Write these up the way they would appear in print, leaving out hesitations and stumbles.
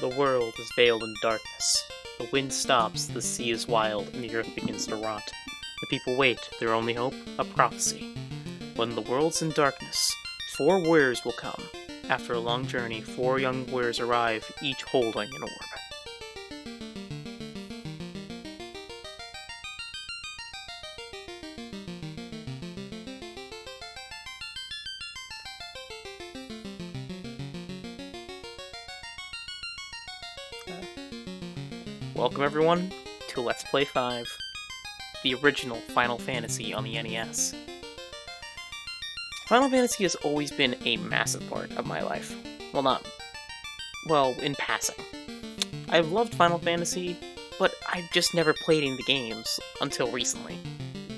The world is veiled in darkness. The wind stops, the sea is wild, and the earth begins to rot. The people wait, their only hope, a prophecy. When the world's in darkness, 4 warriors will come. After a long journey, 4 young warriors arrive, each holding an orb. Welcome everyone to Let's Play 5, the original Final Fantasy on the NES. Final Fantasy has always been a massive part of my life. Well, in passing. I've loved Final Fantasy, but I've just never played any of the games until recently.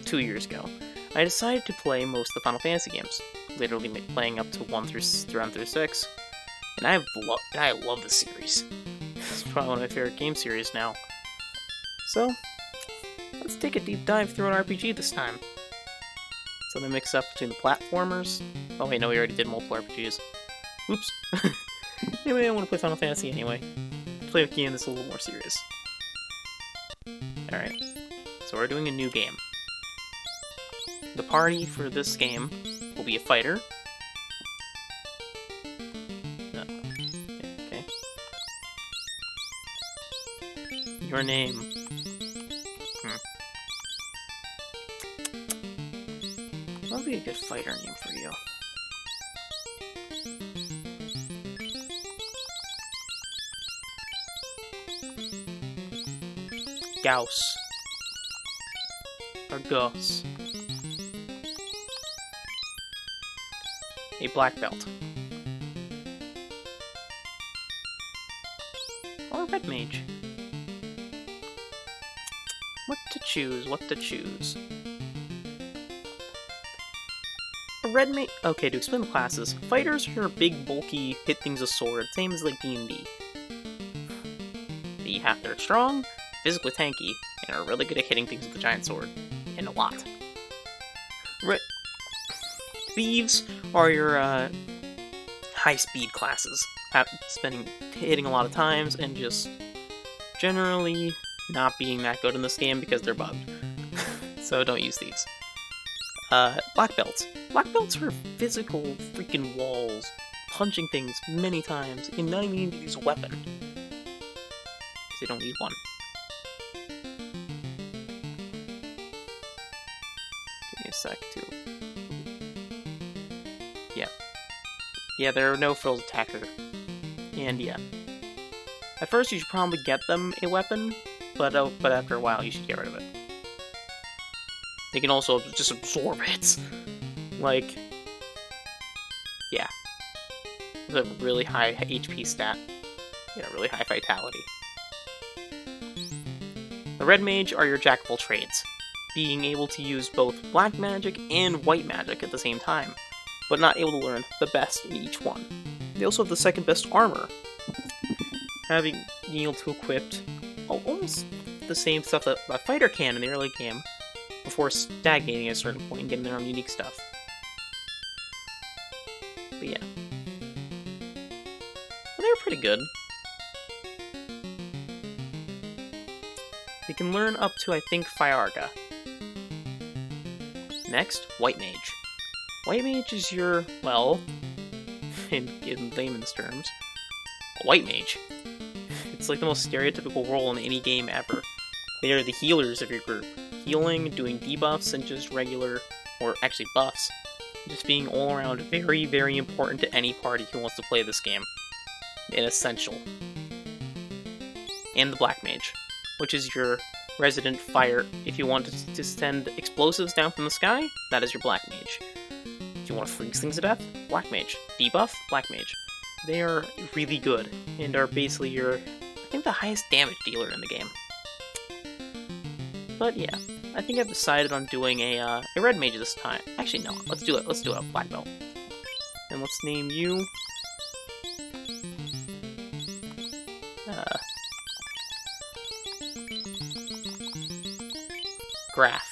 2 years ago. I decided to play most of the Final Fantasy games, literally playing up to 1 through 6, and I love the series. It's probably one of my favorite game series now. So, let's take a deep dive through an RPG this time. So they mix up between the platformers. Oh wait, no, we already did multiple RPGs. Oops. Anyway, I want to play Final Fantasy anyway. Play a game that's a little more serious. Alright, so we're doing a new game. The party for this game will be a fighter. Okay. Your name. What would be a good fighter name for you? Gauss. Or Gus. A black belt. Or a red mage. What to choose? A red mage. Okay, to explain the classes, fighters are big, bulky, hit things with sword, same as like D&D. They're strong, physically tanky, and are really good at hitting things with a giant sword, and a lot. Thieves are your high-speed classes, hitting a lot of times, and just generally not being that good in this game because they're bugged. So don't use thieves. Black belts. Black belts are physical freaking walls, punching things many times, and not even need to use a weapon. Because they don't need one. Give me a sec, too. Yeah, there are no frills attacker. And yeah. At first you should probably get them a weapon, but after a while you should get rid of it. They can also just absorb hits. Like, yeah. With a really high HP stat. Yeah, really high vitality. The red mage are your jack of all trades, being able to use both black magic and white magic at the same time, but not able to learn the best in each one. They also have the second best armor, being able to equip almost the same stuff that a fighter can in the early game, before stagnating at a certain point and getting their own unique stuff. But yeah. Well, they're pretty good. They can learn up to, I think, Fiarga. Next, White Mage. White Mage is your, well, in layman's terms, a White Mage. It's like the most stereotypical role in any game ever. They are the healers of your group. Healing, doing debuffs, and just regular, or actually buffs. Just being all around very, very important to any party who wants to play this game. And essential. And the Black Mage, which is your resident fire. If you want to send explosives down from the sky, that is your Black Mage. If you want to freeze things to death, Black Mage. Debuff, Black Mage. They are really good, and are basically your, I think, the highest damage dealer in the game. But yeah, I think I've decided on doing a red mage this time. Actually, no, let's do it. Let's do a black belt. And let's name you... Graph.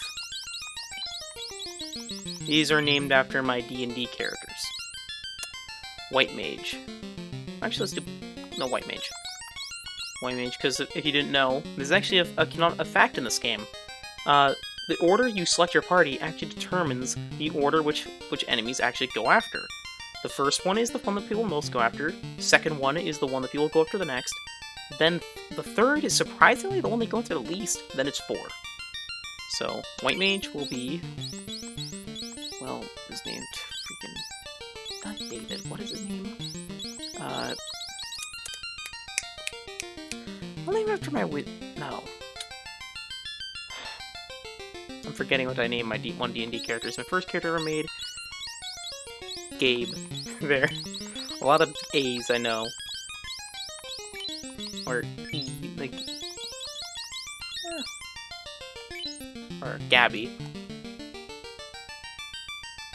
These are named after my D&D characters. White Mage. Actually, let's do... No, White Mage. White Mage, because if you didn't know, there's actually a fact in this game. The order you select your party actually determines the order which enemies actually go after. The first one is the one that people most go after, the second one is the one that people go after the next, then the third is surprisingly the one they go after the least, then it's 4. So, White Mage will be... well, his name's freaking... not David, what is his name? I'll name after my no. I'm forgetting what I named my one D&D characters. My first character I ever made... Gabe. There. A lot of A's, I know. Or E, like... or Gabby.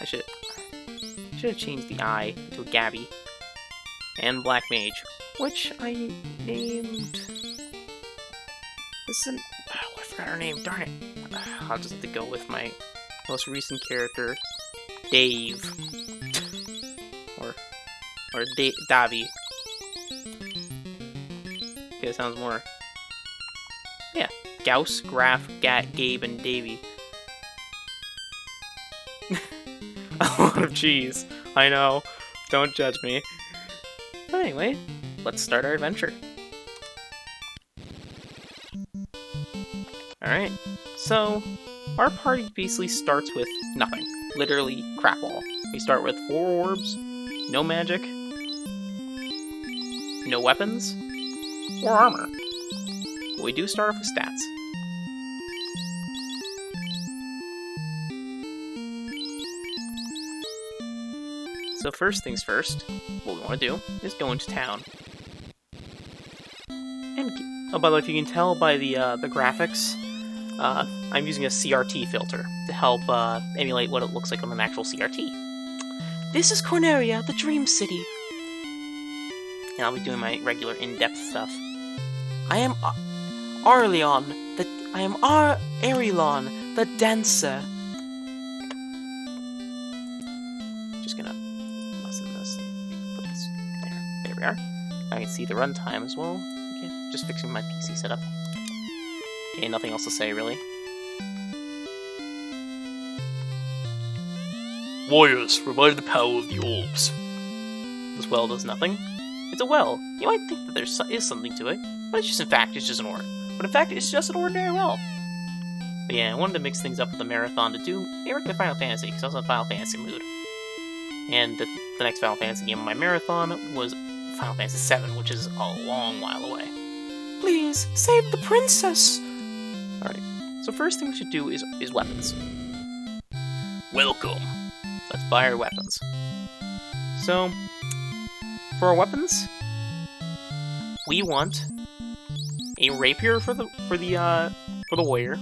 I should have changed the I to a Gabby. And Black Mage, which I named... Listen, oh, I forgot her name, darn it. I'll just have to go with my most recent character, Dave. or Davi. Okay, that sounds more... yeah. Gauss, Graf, Gabe, and Davy. A lot of cheese. I know. Don't judge me. But anyway, let's start our adventure. Alright, so our party basically starts with nothing. Literally crap all. We start with 4 orbs, no magic, no weapons, or armor. But we do start off with stats. So first things first, what we want to do is go into town. And, oh, by the way, if you can tell by the graphics, I'm using a CRT filter to help emulate what it looks like on an actual CRT. This is Corneria, the Dream City. And I'll be doing my regular in-depth stuff. I am Arleon, Arilon, the dancer. Just gonna lessen this and put this there. There we are. I can see the runtime as well. Okay, just fixing my PC setup. Okay, nothing else to say, really. Warriors, revive the power of the orbs. This well does nothing. It's a well. You might think that there is something to it, but it's just an orb. But in fact, it's just an ordinary well. But yeah, I wanted to mix things up with the marathon to do a regular Final Fantasy, because I was in a Final Fantasy mood. And the next Final Fantasy game on my marathon was Final Fantasy VII, which is a long while away. Please, save the princess! Alright, so first thing we should do is weapons. Welcome! Let's buy our weapons. So, for our weapons, we want a rapier for the warrior,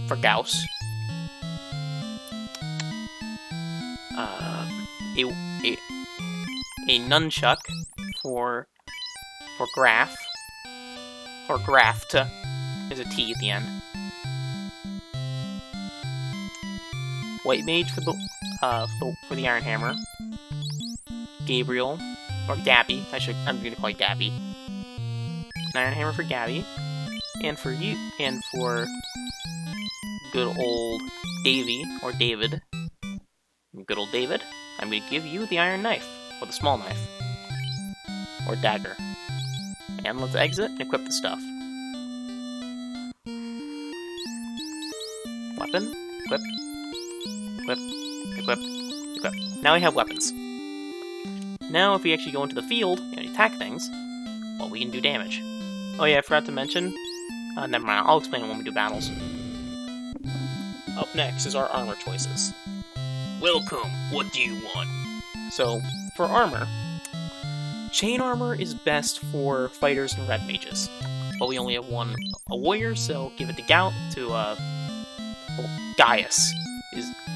for Gauss. A nunchuck for Graf, or Graft. There's a T at the end. White Mage for the Iron Hammer. Gabriel, or Gabby. I'm gonna call you Gabby. An Iron Hammer for Gabby, and for you, and for good old Davy or David. Good old David. I'm gonna give you the iron knife, or the small knife, or dagger. And let's exit and equip the stuff. Weapon, equip, equip, equip, equip. Now we have weapons. Now if we actually go into the field and attack things, well, we can do damage. Oh yeah, I forgot to mention. Never mind, I'll explain when we do battles. Up next is our armor choices. Welcome, what do you want? So, for armor, chain armor is best for fighters and red mages. But we only have a warrior, so give it to well, Gaius.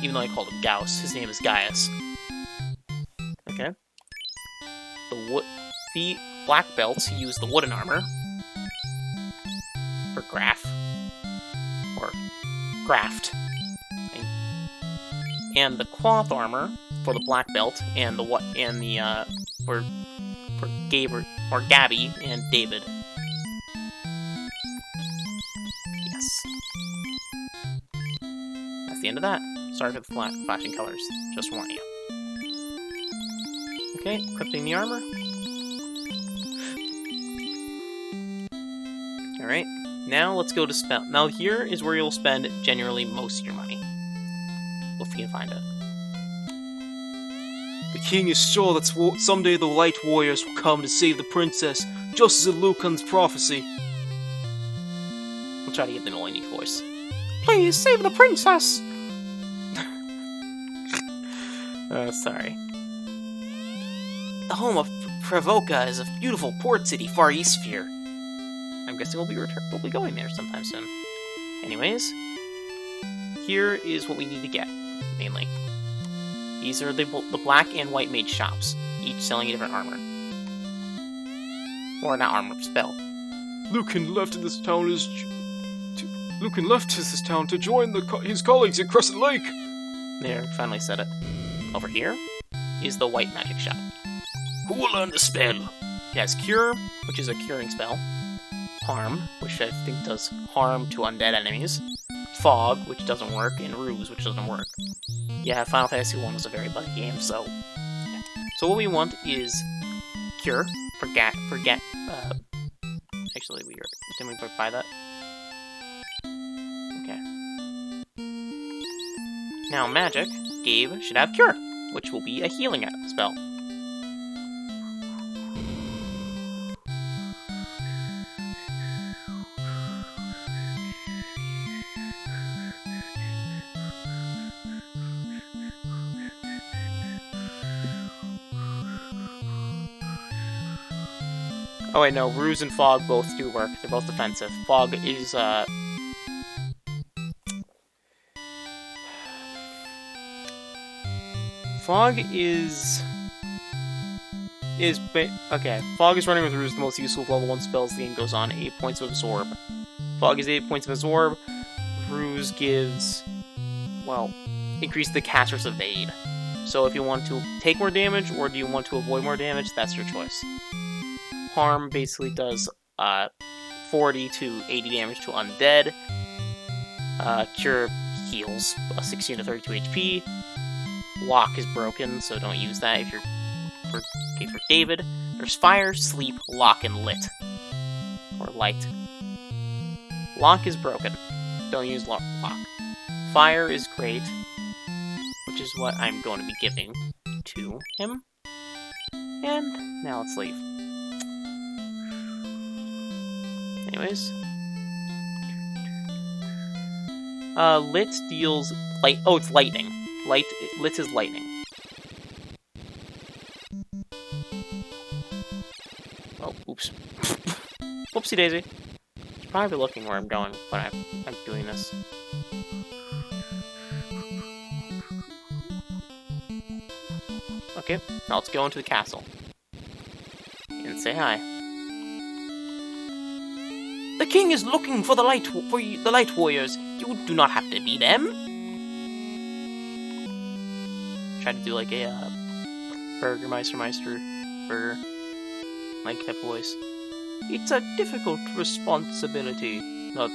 Even though I called him Gauss, his name is Gaius. Okay. The black belts use the wooden armor for Graf, or Graft, and the cloth armor for the black belt, and for Gabe or Gabby and David. the end of that. Sorry for the flashing colors. Just warning you. Okay, equipping the armor. Alright, now let's go to spell. Now here is where you'll spend generally most of your money. If you can find it. The king is sure that someday the Light Warriors will come to save the princess, just as in Lucan's prophecy. I'll try to get the annoying voice. Please save the princess! Sorry. The home of Pravoka is a beautiful port city far east of here. I'm guessing we'll be going there sometime soon. Anyways, here is what we need to get, mainly. These are the black and white mage shops, each selling a different armor. Or not armor, spell. Lucan left this town to join his colleagues at Crescent Lake. There, finally said it. Over here is the white magic shop. Who will learn the spell? It has Cure, which is a curing spell. Harm, which I think does harm to undead enemies. Fog, which doesn't work, and Ruse, which doesn't work. Yeah, Final Fantasy 1 was a very buggy game, so... Yeah. So what we want is Cure, forget, actually, didn't we buy that? Okay. Now, Magic, Gabe should have Cure, which will be a healing spell. Oh wait, no, Ruse and Fog both do work. They're both defensive. Fog is, Fog is... Okay, Fog is running with Ruse, the most useful level 1 spells the game goes on. 8 points of Absorb. Fog is 8 points of Absorb. Ruse gives... well, increase the caster's evade. So if you want to take more damage, or do you want to avoid more damage, that's your choice. Harm basically does 40 to 80 damage to undead. Cure heals 16 to 32 HP. Lock is broken, so don't use that if you're for David. There's Fire, Sleep, Lock, and Lit. Or Light. Lock is broken. Don't use Lock. Fire is great, which is what I'm going to be giving to him. And now let's leave. Anyways. Lit deals light. Oh, it's lightning. Lit is lightning. Oh, oops. Whoopsie daisy. It's probably looking where I'm going, but I'm doing this. Okay, now let's go into the castle. And say hi. The king is looking for the light warriors. You do not have to be them. Try to do like a Burgermeister burger, like that voice. It's a difficult responsibility. Not.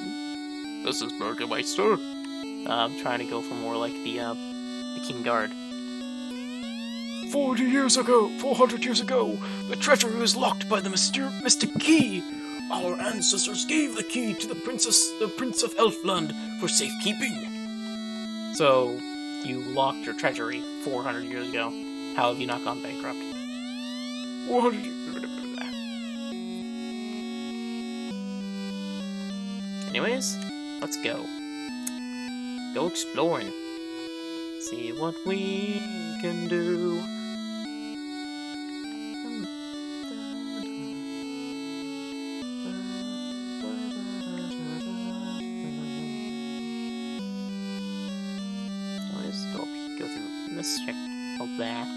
This is Burgermeister. I'm trying to go for more like the King Guard. 400 years ago, the treasure was locked by the mystic key. Our ancestors gave the key to the Prince of Elfland for safekeeping. So, you locked your treasury 400 years ago. How have you not gone bankrupt? 400 years. Anyways, let's go. Go exploring. See what we can do.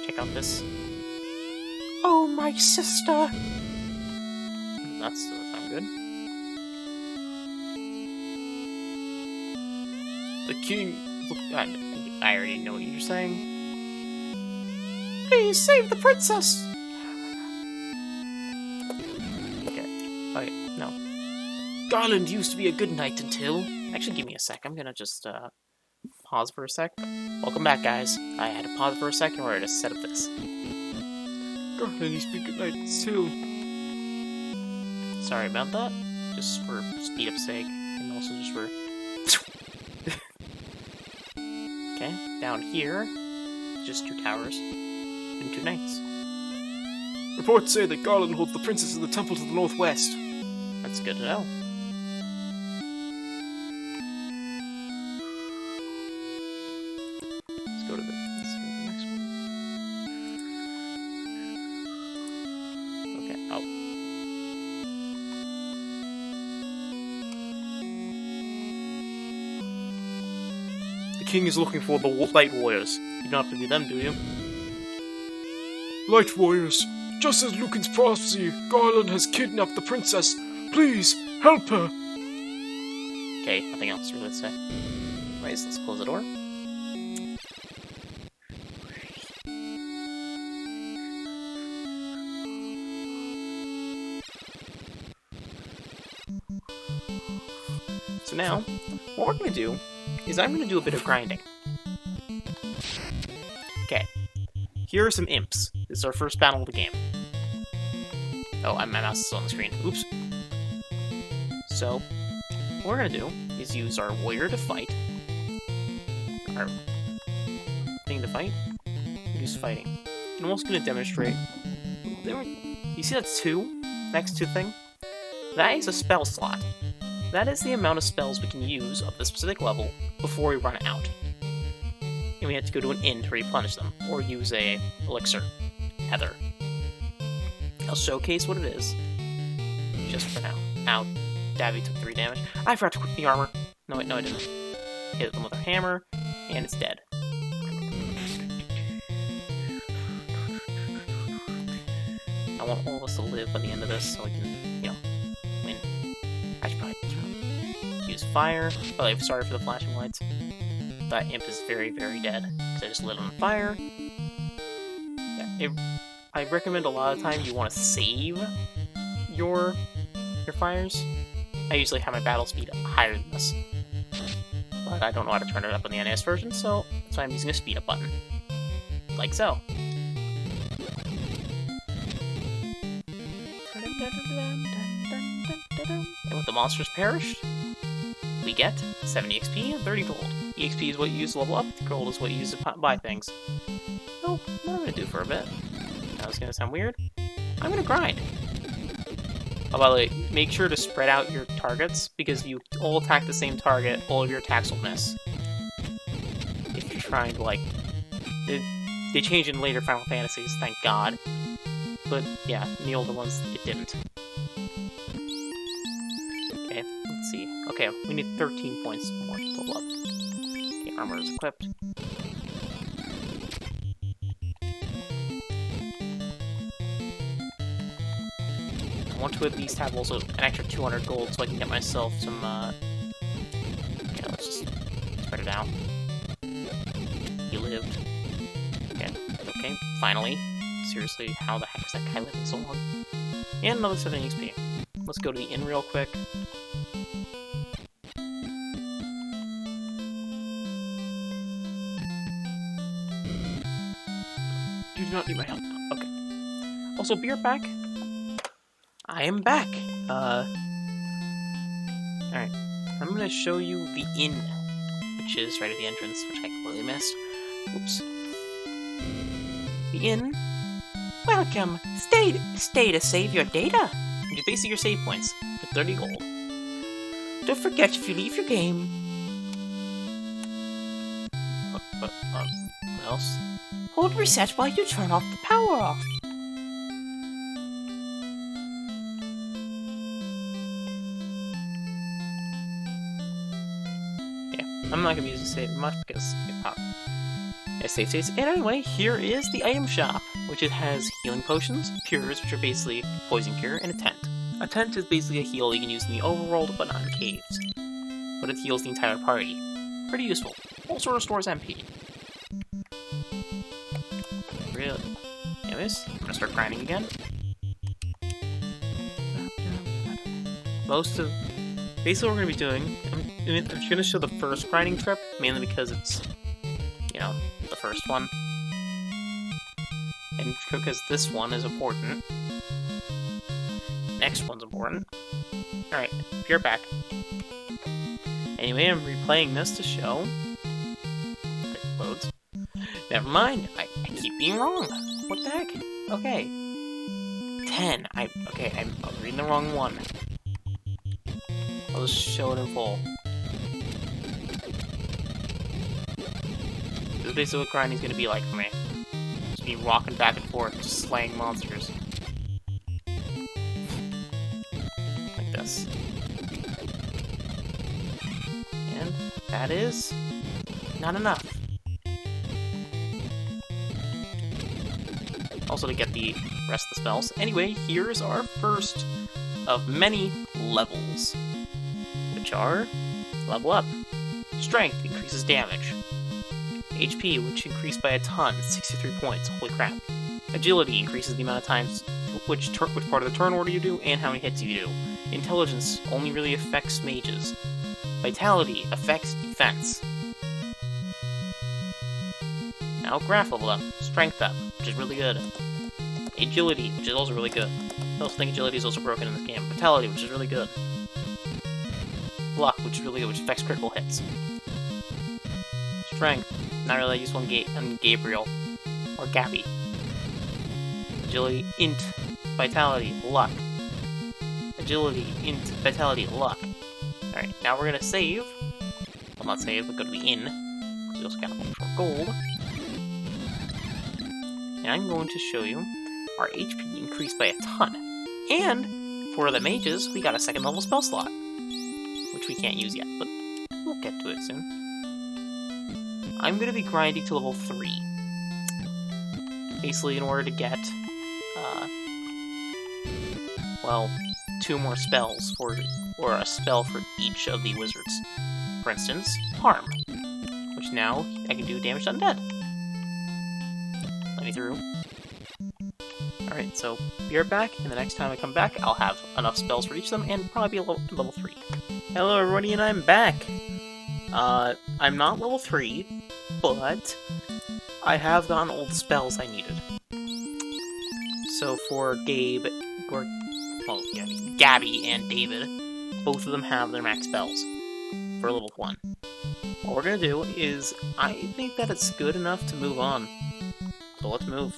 Check out this. Oh, my sister! That sounds good. The king... I already know what you're saying. Please save the princess! Okay, no. Garland used to be a good knight until... Actually, give me a sec. I'm gonna just, pause for a sec. Welcome back, guys. I had to pause for a second in order to set up this. Garland, you speak good night too. Sorry about that. Just for speed up's sake, and also just for... Okay, down here, just 2 towers and 2 knights. Reports say that Garland holds the princess in the temple to the northwest. That's good to know. Let's go to the next one. Okay, oh. The king is looking for the Light Warriors. You don't have to be them, do you? Light Warriors, just as Lucan's prophecy, Garland has kidnapped the princess. Please, help her! Okay, nothing else really to say. Anyways, let's close the door. So now, what we're going to do is I'm going to do a bit of grinding. Okay, here are some imps. This is our first battle of the game. Oh, my mouse is on the screen. Oops. So, what we're going to do is use our warrior to fight. Our thing to fight. Use fighting. And I'm also going to demonstrate. You see that 2 next to thing? That is a spell slot. That is the amount of spells we can use of the specific level before we run out. And we have to go to an inn to replenish them, or use a elixir, Heather. I'll showcase what it is, just for now. Ow, Davy took 3 damage. I forgot to equip the armor. No, wait, no I didn't. Hit them with a hammer, and it's dead. I want all of us to live by the end of this, so we can, you know, win. I should probably use fire. Oh, I'm sorry for the flashing lights. That imp is very, very dead, because I just lit on fire. Yeah, I recommend a lot of time you want to save your fires. I usually have my battle speed higher than this, but I don't know how to turn it up on the NES version, so that's why I'm using a speed up button. Like so. And with the monsters perished, we get 70 XP and 30 gold. EXP is what you use to level up, gold is what you use to buy things. So, what I'm going to do for a bit, now it's going to sound weird, I'm going to grind. Oh, by the way, make sure to spread out your targets, because if you all attack the same target, all of your attacks will miss. If you're trying to, like... They change in later Final Fantasies, thank God. But, yeah, in the older ones, it didn't. Okay, let's see. Okay, we need 13 points more to level up. Okay, armor is equipped. I want to at least have also an extra 200 gold so I can get myself some, okay, let's just spread it out. He lived. Okay, finally. Seriously, how the heck is that guy living so long? And another 70 XP. Let's go to the inn real quick. You do not need my help now. Okay. Also, be right back. I am back. Alright. I'm gonna show you the inn, which is right at the entrance, which I completely missed. Oops. The inn. Welcome. Stay to save your data. And you basically your save points for 30 gold. Don't forget if you leave your game. What else? Hold reset while you turn off the power off. Yeah, I'm not gonna use the save much because save states. And anyway, here is the item shop, which it has healing potions, cures, which are basically poison cure, and a tent. A tent is basically a heal you can use in the overworld, but not in caves. But it heals the entire party. Pretty useful. Also restores MP. Really? Anyways, I'm gonna start grinding again. Basically what we're gonna be doing, I'm just gonna show the first grinding trip, mainly because it's, you know, the first one. And because this one is important. Next one's important. Alright, you're back. Anyway, I'm replaying this to show. It loads. Never mind, I keep being wrong. What the heck? Okay. 10. I'm reading the wrong one. I'll just show it in full. This is basically what grinding's gonna be like for me. Just me walking back and forth, just slaying monsters. Like this. And that is not enough. Also to get the rest of the spells. Anyway, here's our first of many levels, which are level up. Strength increases damage. HP, which increased by a ton, 63 points. Holy crap. Agility increases the amount of times which part of the turn order you do and how many hits you do. Intelligence only really affects mages. Vitality affects defense. Now graph level up. Strength up, which is really good. Agility, which is also really good. I also think agility is also broken in this game. Vitality, which is really good. Luck, which is really good, which affects critical hits. Strength, not really useful on Gabriel or Gabby. Agility, int, vitality, luck. Agility, int, vitality, luck. Alright, now we're gonna save. Well, not save, but go to the inn. Because we also got a bunch more gold. And I'm going to show you our HP increased by a ton. And for the mages, we got a second level spell slot. Which we can't use yet, but we'll get to it soon. I'm going to be grinding to level 3. Basically, in order to get, well, 2 more spells or a spell for each of the wizards. For instance, Harm, which now I can do damage to undead. Let me through. Alright, so be right back, and the next time I come back, I'll have enough spells for each of them, and probably be level 3. Hello everybody, and I'm back! I'm not level 3, but I have gotten all the spells I needed. So for Gabby and David, both of them have their max spells for level 1. What we're gonna do is, I think that it's good enough to move on. So let's move.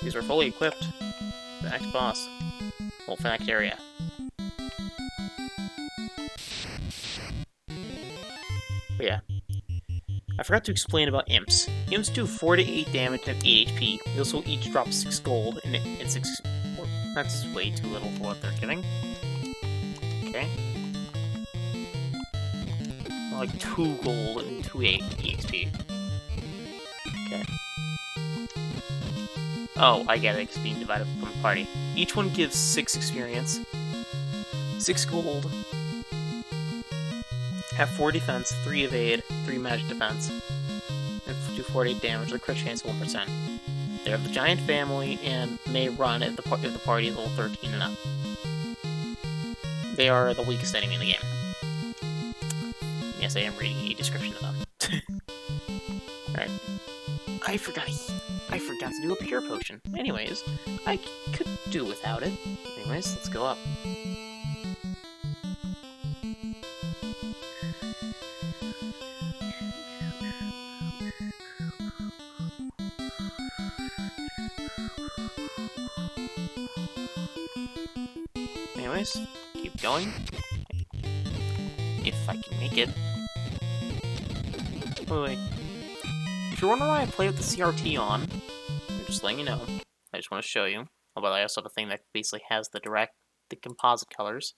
These are fully equipped. The next boss. Well, for the next area. But yeah. I forgot to explain about imps. Imps do 4 to 8 damage and 8 HP. They also each drop 6 gold, and 6... Well, that's way too little for what they're giving. Okay. Like 2 gold and 2 EXP. Okay. Oh, I get it, it's being divided from the party. Each one gives 6 experience, 6 gold, have 4 defense, 3 evade, 3 magic defense, and do 48 damage with a crit chance of 1%. They're the giant family and may run if the party is level 13 and up. They are the weakest enemy in the game. Yes, I am reading a description of them. Alright. I forgot to do a pure potion. Anyways, I could do without it. Anyways, let's go up. Anyways, keep going. If I can make it. Wait. If you're wondering why I play with the CRT on, I'm just letting you know. I just want to show you. Although I also have a thing that basically has the composite colors.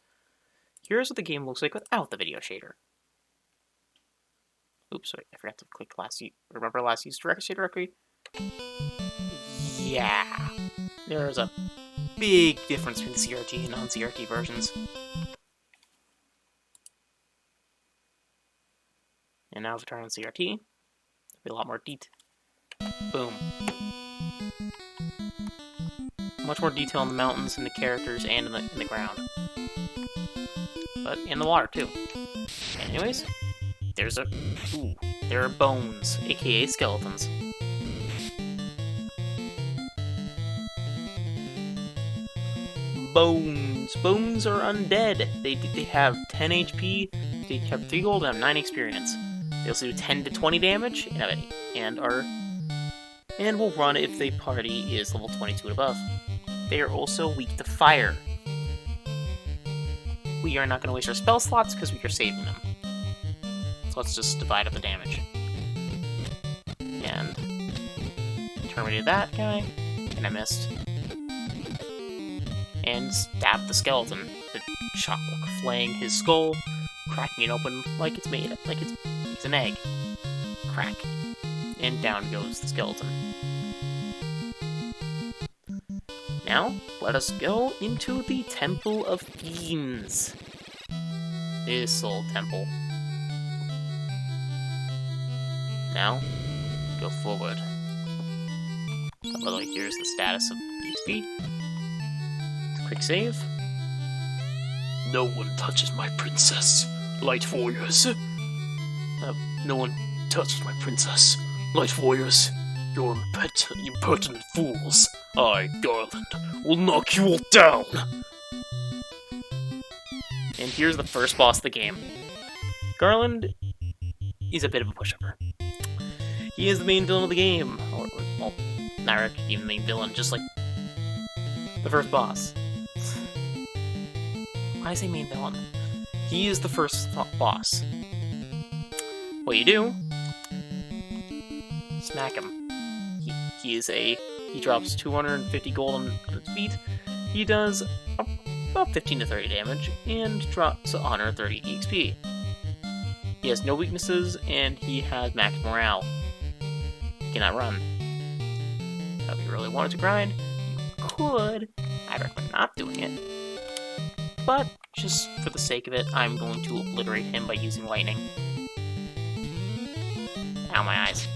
Here's what the game looks like without the video shader. Oops, sorry, I forgot to click remember last use shader directory? Yeah. There's a big difference between the CRT and non-CRT versions. And now if I turn on CRT, there'll be a lot more detail. Boom. Much more detail in the mountains, in the characters, and in the ground. But in the water, too. Anyways, there are bones, aka skeletons. Bones. Bones are undead. They have 10 HP, they have 3 gold, and have 9 experience. They also do 10 to 20 damage, and will run if the party is level 22 and above. They are also weak to fire. We are not going to waste our spell slots because we are saving them. So let's just divide up the damage. And terminated that guy, and I missed. And stabbed the skeleton. The shock flaying his skull, cracking it open like it's an egg. Crack. And down goes the skeleton. Now, let us go into the Temple of Fiends. This old temple. Now, go forward. By the way, here's the status of XP. Quick save. No one touches my princess, light warriors. No one touches my princess, light warriors. You're impertinent fools. I, Garland, will knock you all down. And here's the first boss of the game. Garland is a bit of a pushover. He is the main villain of the game. Well, not even the main villain, just like the first boss. Why say main villain? He is the first boss. What you do? Smack him. He drops 250 gold on his feet. He does about 15 to 30 damage and drops 130 EXP. He has no weaknesses and he has max morale. He cannot run. So if you really wanted to grind, you could. I'd recommend not doing it. But just for the sake of it, I'm going to obliterate him by using lightning. Ow, my eyes.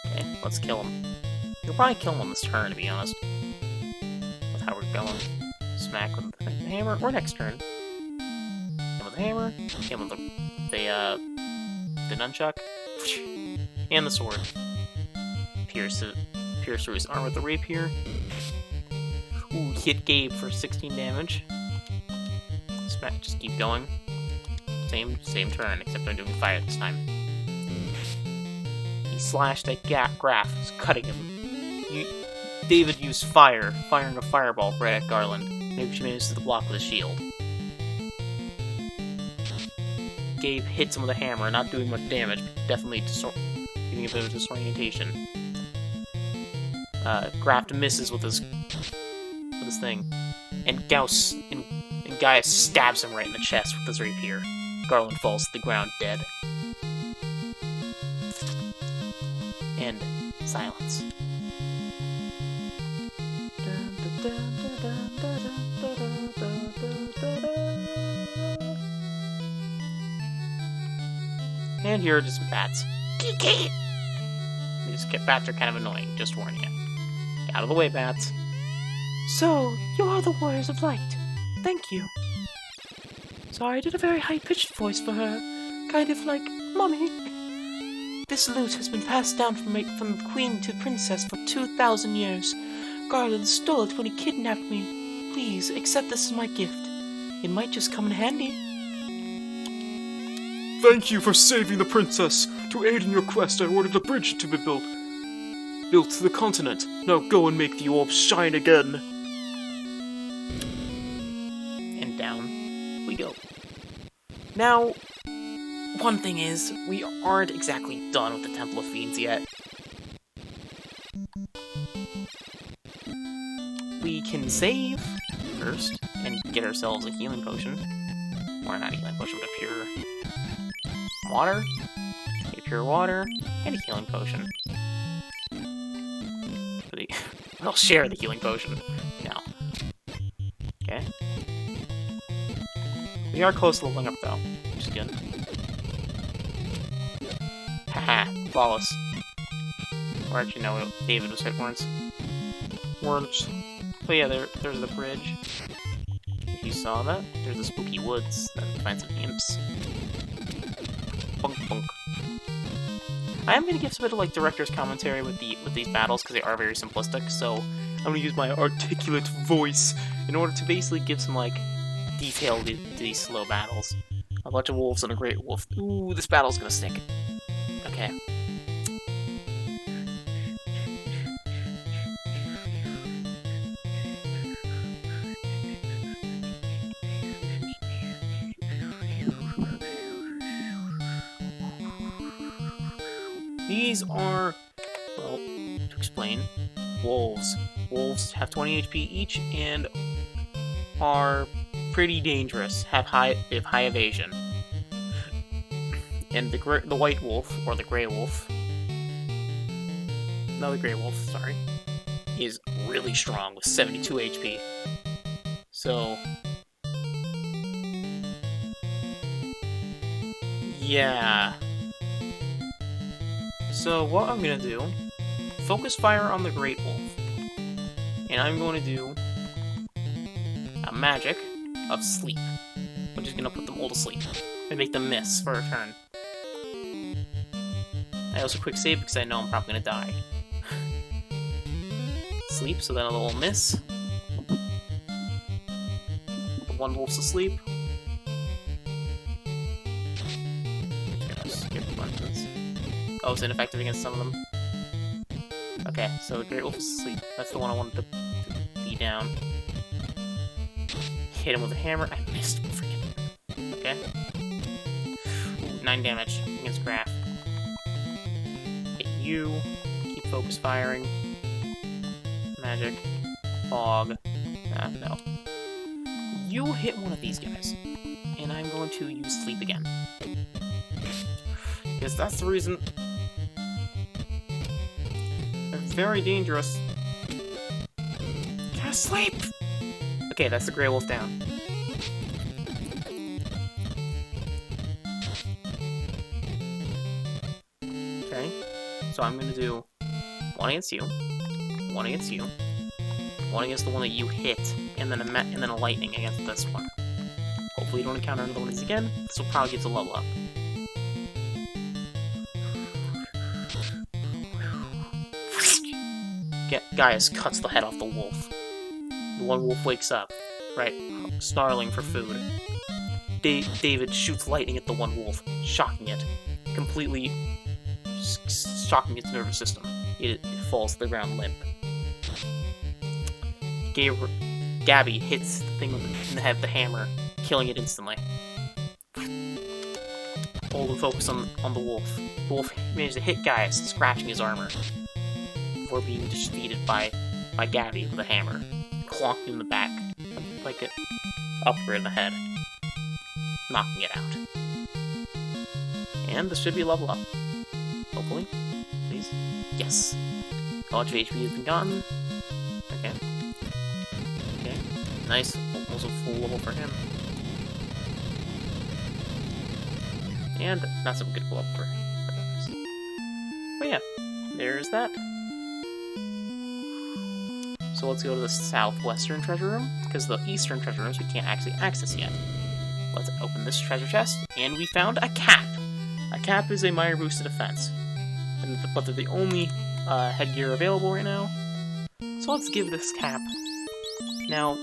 Okay, let's kill him. We'll probably kill him on this turn, to be honest. With how we're going. Smack with the hammer, or next turn. Him with the hammer, him with the nunchuck, and the sword. Pierce through his arm with the rapier. Ooh, hit Gabe for 16 damage. Smack, just keep going. Same turn, except I'm doing fire this time. He slashed at Graf, cutting him. David used fire, firing a fireball right at Garland. Maybe she manages to block with a shield. Gabe hits him with a hammer, not doing much damage, but definitely giving a bit of disorientation. Graft misses with his thing, and Gaius stabs him right in the chest with his rapier. Garland falls to the ground dead. And silence. And here are just some bats. These bats are kind of annoying, just warning you. Get out of the way, bats. So, you are the Warriors of Light. Thank you. Sorry, I did a very high-pitched voice for her. Kind of like, Mommy. This loot has been passed down from the Queen to the Princess for 2,000 years. Garland stole it when he kidnapped me. Please, accept this as my gift. It might just come in handy. Thank you for saving the princess. To aid in your quest, I ordered a bridge to be built to the continent. Now go and make the orb shine again. And down we go. Now, one thing is, we aren't exactly done with the Temple of Fiends yet. We can save first and get ourselves a healing potion. Or not a healing potion, but a pure water. A pure water and a healing potion. We'll share the healing potion now. Okay. We are close to leveling up though, which is good. Haha, flawless. Or actually, no, David was hit once. Once. But yeah, there's the bridge. If you saw that, there's the spooky woods. Then you find some imps. Bunk bunk. I am gonna give some bit of like director's commentary with these battles because they are very simplistic. So I'm gonna use my articulate voice in order to basically give some like detail to these slow battles. A bunch of wolves and a great wolf. Ooh, this battle's gonna stick. Okay. These are, well, to explain, wolves. Wolves have 20 HP each and are pretty dangerous. They have high evasion. And the white wolf, or the gray wolf, no, the gray wolf, sorry, is really strong with 72 HP. So, yeah. So what I'm gonna do, focus fire on the great wolf, and I'm going to do a magic of sleep, which is gonna put them all to sleep and make them miss for a turn. I also quick save because I know I'm probably gonna die. Sleep, so then a little miss. The one wolf's asleep. Skip buttons. Oh, it's ineffective against some of them. Okay, so the great wolf is asleep. That's the one I wanted to be down. Hit him with a hammer. I missed. Freaking. Okay. Ooh, 9 damage against Graph. Hit you. Keep focus firing. Magic. Fog. No. You hit one of these guys. And I'm going to use sleep again. Because that's the reason. They're very dangerous. Cast sleep! Okay, that's the gray wolf down. Okay, so I'm gonna do one against you, one against you, one against the one that you hit, and then a lightning against this one. Hopefully you don't encounter another one of these again. This will probably get to level up. Gaius cuts the head off the wolf. The one wolf wakes up, right, snarling for food. David shoots lightning at the one wolf, shocking it, completely shocking its nervous system. It falls to the ground limp. Gabby hits the thing in the head with the hammer, killing it instantly. All the focus on the wolf. The wolf managed to hit Gaius, scratching his armor, before being defeated by Gabby with a hammer, clonked in the back, like it upward in the head, knocking it out. And this should be a level up. Hopefully. Please. Yes. A bunch of HP has been gotten. Okay. Okay. Nice. Almost a full level for him. And not some good level for others. But yeah, there's that. So let's go to the southwestern treasure room, because the eastern treasure rooms we can't actually access yet. Let's open this treasure chest, and we found a cap! A cap is a minor boost to defense, but they're the only headgear available right now. So let's give this cap. Now,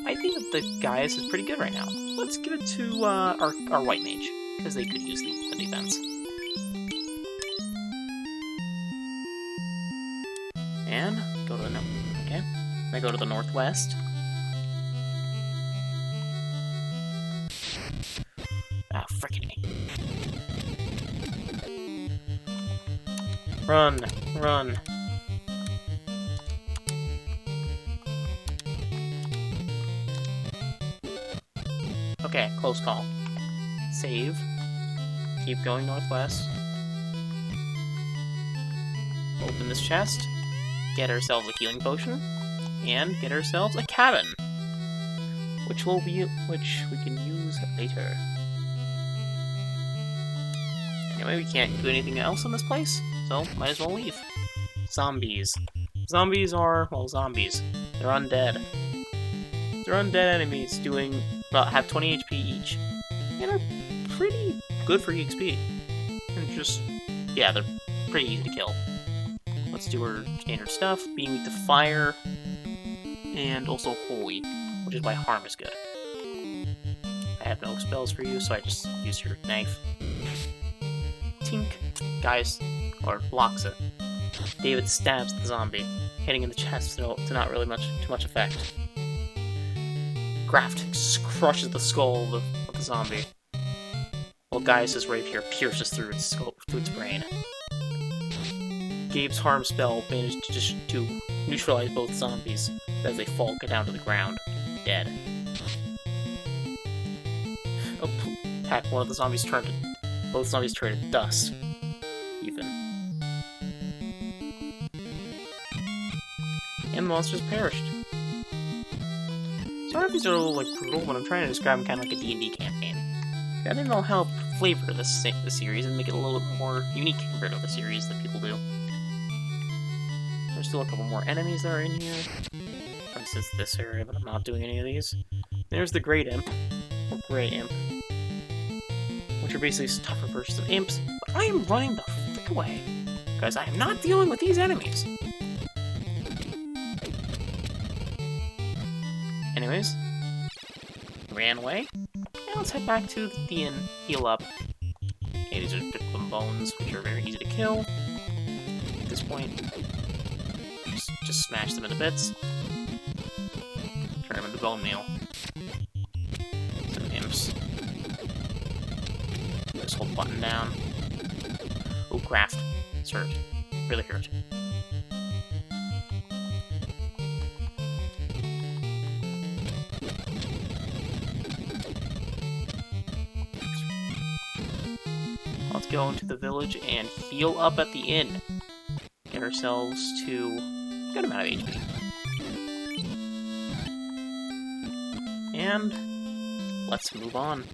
I think that the Gaius is pretty good right now. Let's give it to our white mage, because they could use the defense. And go to the okay. I go to the northwest. Ah, frickin' me. Run, run. Okay, close call. Save. Keep going northwest. Open this chest. Get ourselves a healing potion. And get ourselves a cabin. Which we can use later. Anyway, we can't do anything else in this place, so might as well leave. zombies. Zombies are, well, zombies. They're undead. They're undead enemies doing, well, have 20 HP each. And are pretty good for EXP. And just, yeah, they're pretty easy to kill. Let's do our standard stuff. Being weak to fire. And also holy, which is why harm is good. I have no spells for you, so I just use your knife. Tink. Guys, or blocks it. David stabs the zombie, hitting in the chest to not really too much effect. Graft crushes the skull of the zombie, while Gaius' rapier pierces through its brain. Gabe's harm spell managed to neutralize both zombies as they fall down to the ground, dead. Oh, heck, both zombies turned to dust. Even. And the monsters perished. Sorry if these are a little, brutal, but I'm trying to describe them kind of like a D&D campaign. I didn't know how to flavor this series and make it a little bit more unique compared to the series that people do. There's still a couple more enemies that are in here. For instance, this area, but I'm not doing any of these. There's the Great Imp, or Grey Imp, which are basically tougher versions of imps, but I am running the frick away, because I am not dealing with these enemies. Anyways, ran away. Now let's head back to the inn, heal up. Okay, these are victim bones, which are very easy to kill. At this point, just smash them into bits. Turn them into bone meal. Some imps. Just hold the button down. Ooh, craft. It's hurt. Really hurt. Let's go into the village and heal up at the inn. Get ourselves to a good amount of HP. And let's move on.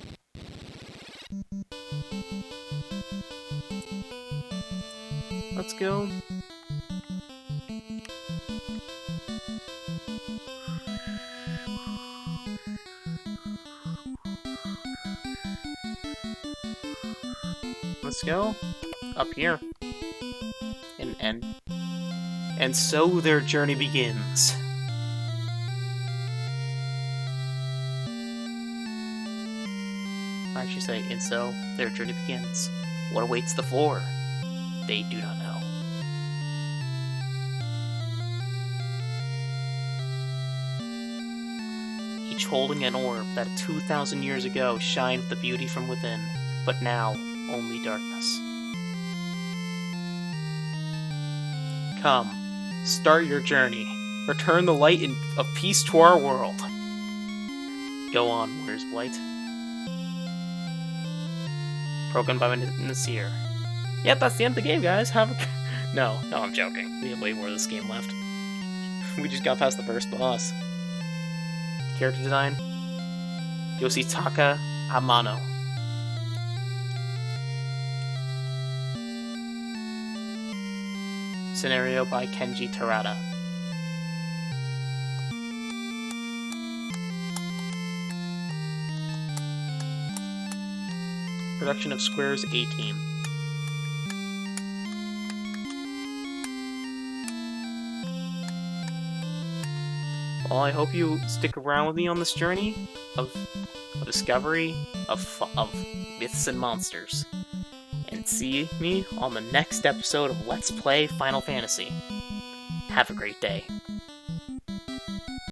Let's go. Let's go up here. And so their journey begins. I should say, and so their journey begins. What awaits the four? They do not know. Each holding an orb that 2,000 years ago shined the beauty from within, but now only darkness. Come, start your journey. Return the light of peace to our world. Go on, Warriors of Light. Broken by Nasir. Yep, that's the end of the game, guys. No, I'm joking. We have way more of this game left. We just got past the first boss. Character design: Yoshitaka Amano. Scenario by Kenji Terada. Production of Square's A-Team. Well, I hope you stick around with me on this journey of discovery of myths and monsters. And see me on the next episode of Let's Play Final Fantasy. Have a great day.